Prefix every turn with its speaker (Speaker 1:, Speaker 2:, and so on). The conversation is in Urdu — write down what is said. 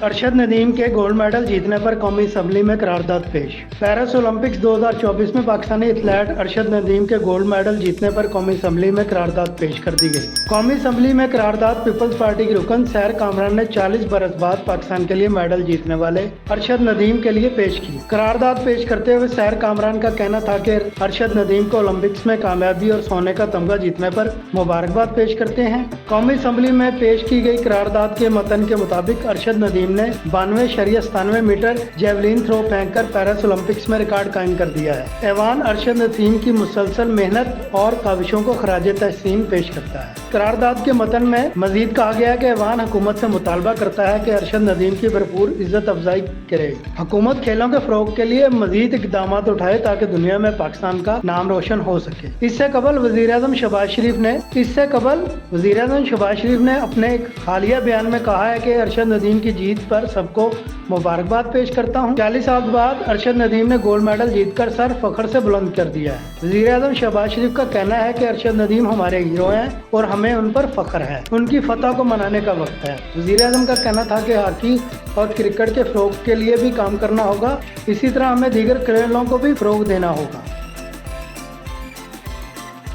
Speaker 1: ارشد ندیم کے گولڈ میڈل جیتنے پر قومی اسمبلی میں قرارداد پیش۔ پیرس اولمپکس 2024 میں پاکستانی ایتھلیٹ ارشد ندیم کے گولڈ میڈل جیتنے پر قومی اسمبلی میں قرارداد پیش کر دی گئی۔ قومی اسمبلی میں قرارداد پیپلز پارٹی کے رکن سیر کامران نے 40 برس بعد پاکستان کے لیے میڈل جیتنے والے ارشد ندیم کے لیے پیش کی۔ قرارداد پیش کرتے ہوئے سیر کامران کا کہنا تھا کہ ارشد ندیم کو اولمپکس میں کامیابی اور سونے کا تمغہ جیتنے پر مبارکباد پیش کرتے ہیں۔ قومی اسمبلی میں پیش کی گئی قرارداد کے متن کے مطابق ارشد ندیم نے 92.97 میٹر جیولین تھرو پھینک کر پیرس اولمپکس میں ریکارڈ قائم کر دیا ہے۔ ایوان ارشد ندیم کی مسلسل محنت اور کاوشوں کو خراج تحسین پیش کرتا ہے۔ قرارداد کے متن میں مزید کہا گیا کہ ایوان حکومت سے مطالبہ کرتا ہے کہ ارشد ندیم کی بھرپور عزت افزائی کرے۔ حکومت کھیلوں کے فروغ کے لیے مزید اقدامات اٹھائے تاکہ دنیا میں پاکستان کا نام روشن ہو سکے۔ اس سے قبل وزیر اعظم شہباز شریف نے اپنے ایک حالیہ بیان میں کہا ہے کہ ارشد ندیم کی جیت پر سب کو مبارکباد پیش کرتا ہوں۔ 40 سال بعد ارشد ندیم نے گولڈ میڈل جیت کر سر فخر سے بلند کر دیا ہے۔ وزیر اعظم شہباز شریف کا کہنا ہے کہ ارشد ندیم ہمارے ہیرو ہیں اور ہمیں ان پر فخر ہے۔ ان کی فتح کو منانے کا وقت ہے۔ وزیر اعظم کا کہنا تھا کہ ہاکی اور کرکٹ کے فروغ کے لیے بھی کام کرنا ہوگا، اسی طرح ہمیں دیگر کھیلوں کو بھی فروغ دینا ہوگا۔